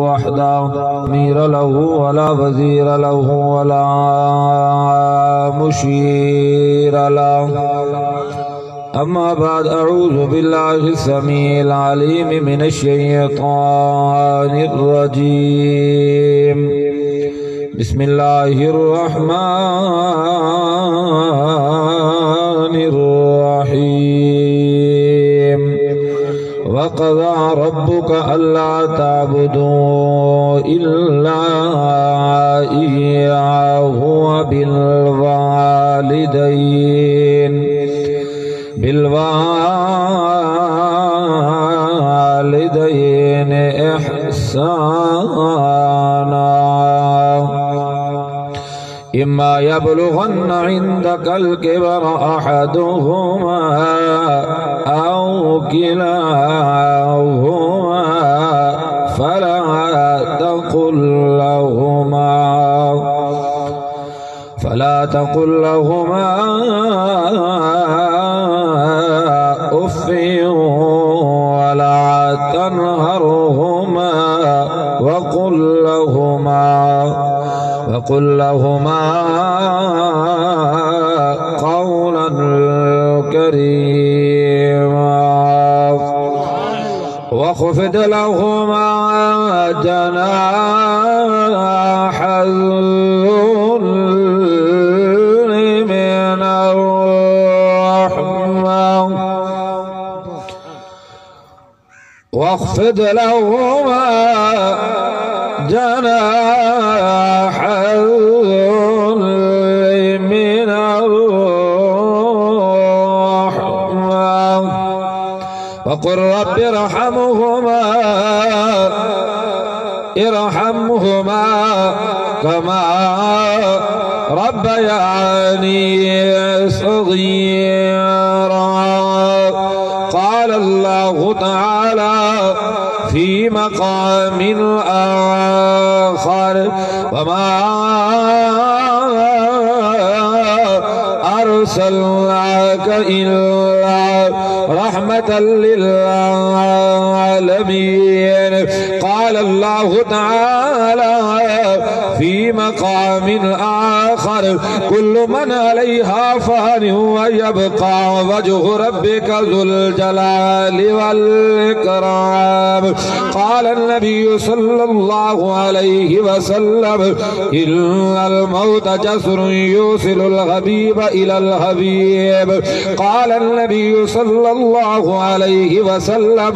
وحده أمير له ولا وزير له ولا مشير له. أما بعد، أعوذ بالله السميع العليم من الشيطان الرجيم. بسم الله الرحمن الرحيم. وقضى ربك ألا تعبدوا إلا إياه بالوالدين إحسانا. إما يبلغن عندك الكبر أحدهما أو كلاهما فلا تقل لهما أف ولا تنهرهما وقل لهما قولا كريما. واخفض لهما جناح الذل من الرحمة. واخفض لهما جناح الذل من الرحمة. وقل رب ارحمهما كما ربياني صغيرا. قال الله تعالى في مقام آخر: وما أرسلناك إلا رحمة للعالمين. قال الله تعالى في مقام آخر: كل من عليها فان ويبقى وجه ربك ذو الجلال والإكرام. قال النبي صلى الله عليه وسلم: إن الموت جسر يوصل الغبيب إلى الحبيب. قال النبي صلى الله عليه وسلم: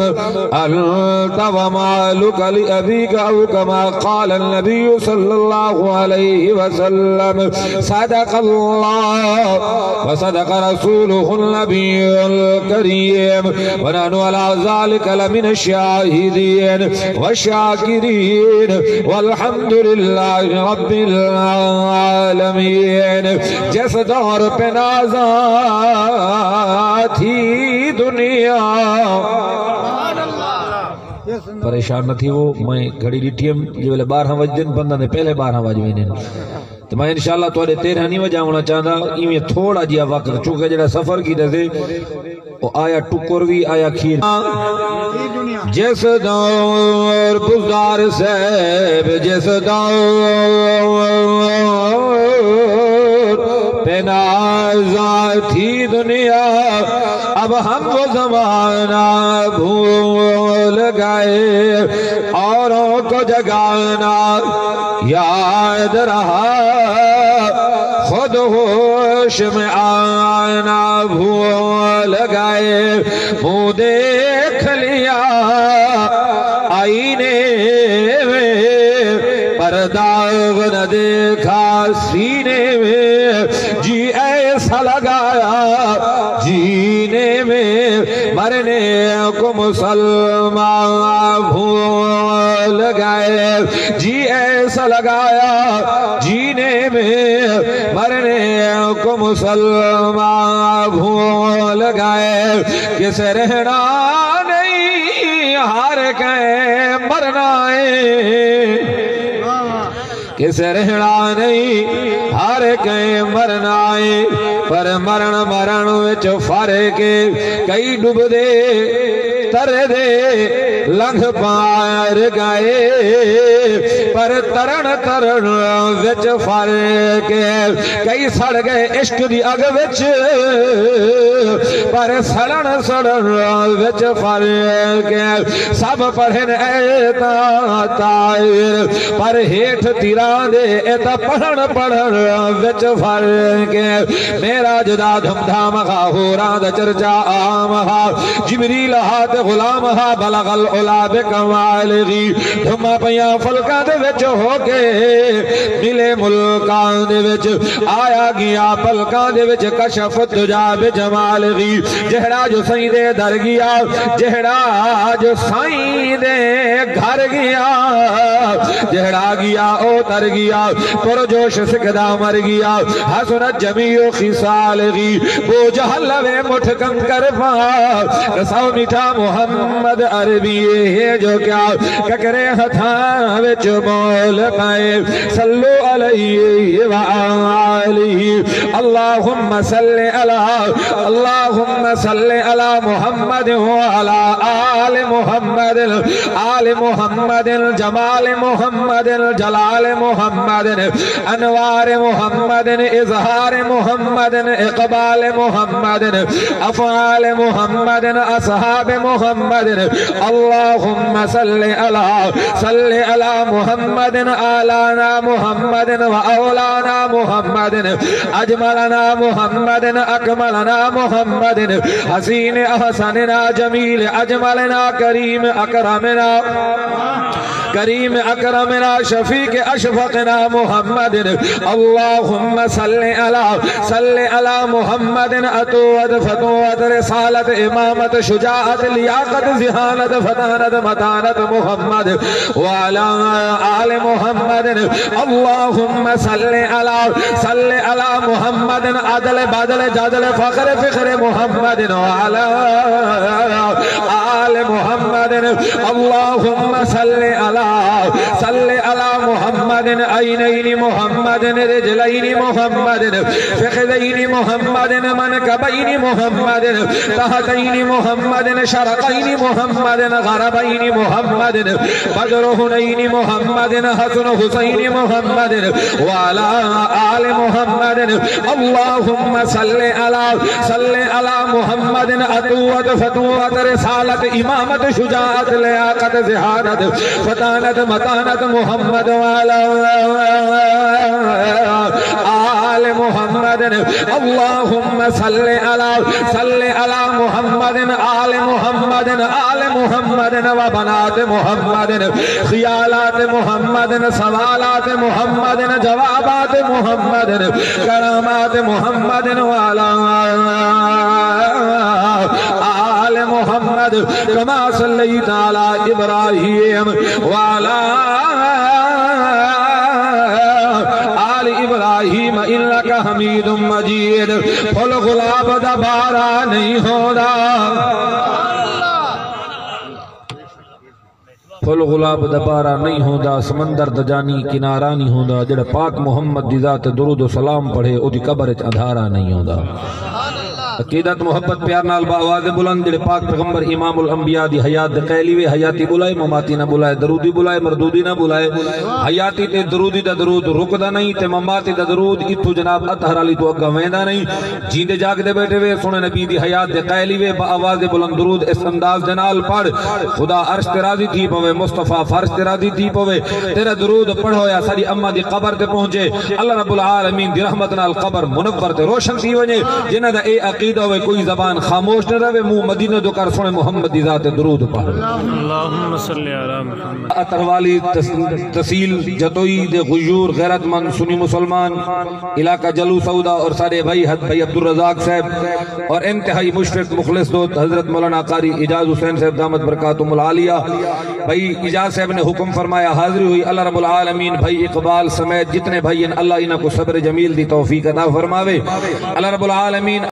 أنت ومالك لأبيك، أو كما قال النبي صلى الله عليه وسلم. صدق الله وصدق رسوله النبي الكريم، ونحن على ذلك لمن الشاهدين والشاكرين، والحمد لله رب العالمين. جس دور پہ نازاں تھی دنیا، پریشان نہ تھی وہ. میں گھڑی ڈٹھی ہم جو 12 وجدن بندہ نے پہلے 12 وج وینن، تو میں انشاءاللہ تھوڑے 13 نہیں وجہ ہونا چاہتا. ایویں تھوڑا جیا وقت چونکہ جڑا سفر کی دے وہ آیا ٹکر بھی آیا کھیر. جس دور بزدار صاحب، جس دور پہ نازاں تھی دنیا، اب ہم وہ زمانہ بھول گئے. اوروں کو جگانا یاد رہا، خود ہوش میں آنا بھول گئے. منہ دیکھ لیا آئینے میں، پر داغ نہ دیکھا سینے میں. جی ایسا لگایا جینے میں، مرنے کو مسلمان بھول گئے. جی ایسا لگایا جینے میں، مرنے کو مسلمان بھول گئے. کس رہنا نہیں ہار گئے مرنا ہے، کس رہنا نہیں ہار گئے مرنا ہے. پر مرن مرن وچ فارے کے کئی ڈوب دے تر دے لنگھ پار گئے پر ترن ترن وچ فارے کے کئی سڑ گئے عشق دی اگ وچ پر سڑن سڑن وچ فارے کے سب پڑھن ایتا تائر پر ہیٹھ تیران دے ایتا پڑھن پڑھن وچ فارے کے میرا جدا دھم دھام خا ہوران دا چرچا آم خا جبریل ہاتھ غلام ہا بلغ العلا بکمالغی دھما پیاں فلکان دے وچ ہو کے ملے ملکان دے وچ آیا گیا پلکان دے وچ کشفت جا بجمالغی جہڑا جو سائیں دے در گیا جہڑا جو سائیں دے گھر گیا جہڑا گیا او تر گیا پرجوش سکدہ مر گیا حسنت جمیع خصالغی بو جہل وے مٹھ کنکر پا رساو میٹھا محمد عربی ہے جو کیا ککرے ہتھاں وچ بول پائے صلو علیہ وآلہ اللہم صلی علی محمد وعلا آل محمد آل محمد جمال محمد جلال محمد انوار محمد اظہار محمد اقبال محمد افعال محمد اصحاب محمد اللہم صلی علی محمد آلانا محمد واولانا محمد اجملنا محمد اکملنا محمد حسین احسننا جمیل اجملنا کریم اکرمنا شفیق اشفقنا محمد اللہم صلی علی محمد اتوت فتوت رسالت امامت شجاعت لیاقت ذہانت فتانت متانت محمد وعلا آل محمد اللہم صلی علی محمد عدل بدل جدل فخر فخر محمد وعلا آل محمد اللہم صلی علی محمد عینین محمد رجلین محمد فخذین محمد منکبین محمد تحتین محمد شرقین محمد غربین محمد بدر حنین محمد حسن حسین محمد وعلا آل محمد اللہم صلی علی محمد اتوت فتوت رسالت امامت شجاعت لیاقت ذہانت فتانت متانت محمد وعلا آل محمد اللہم صلی علی محمد آل محمد وبنات محمد خیالات محمد سوالات محمد جوابات محمد کرامات محمد وعلا آل محمد کما صلیت علی ابراہیم وعلا آل ابراہیم انکا حمید مجید پھل غلاب دا بارا نہیں ہودا پھل غلاب دا بارا نہیں ہودا سمندر دا جانی کنارا نہیں ہودا جڑا پاک محمد دی ذات درود و سلام پڑھے او دی قبر اچ ادھارا نہیں ہودا عقیدت محبت پیار نال باواز بلند جڑے پاک پیغمبر امام الانبیاء دی حیات دے قیلی وے حیاتی بلائے مماتی نہ بلائے درودی بلائے مردودی نہ بلائے حیاتی تے درودی دا درود رکدا نہیں تے مماتی دا درود اتھو جناب اطہر علی تو اگا ویندا نہیں جیندے جاگ دے بیٹھے وے سونے نبی دی حیات دے قیلی وے باواز بلند درود اس انداز دے نال پڑھ خدا عرش تے راضی تھی پوے مصطفیٰ فرش تے راضی تھی پوے تیرا درود پڑھو یا ساری اماں دی قبر تے پہنچے اللہ رب العالمین دی رحمت نال قبر منور تے روشن تھی ونے جنہاں دا اے عقیدہ ہوئے کوئی زبان خاموش نہ رہے منہ مدینہ دو کر سنے محمد دی ذات درود پڑھ اللہم صلی علی محمد اطر والی تسیل جتوئی دے غیور غیرت مند سنی مسلمان علاقہ جلو سودا اور سارے بھائی عبدالرزاق صاحب اور انتہائی مشفق مخلص دوست حضرت مولانا قاری اجاز حسین صاحب دامت برکاتہم العالیہ بھائی اجاز صاحب نے حکم فرمایا حاضری ہوئی اللہ رب العالمین بھائی اقبال سمیت جتنے بھائی اللہ انہاں کو صبر جمیل دی توفیق عطا فرماوے اللہ رب العالمین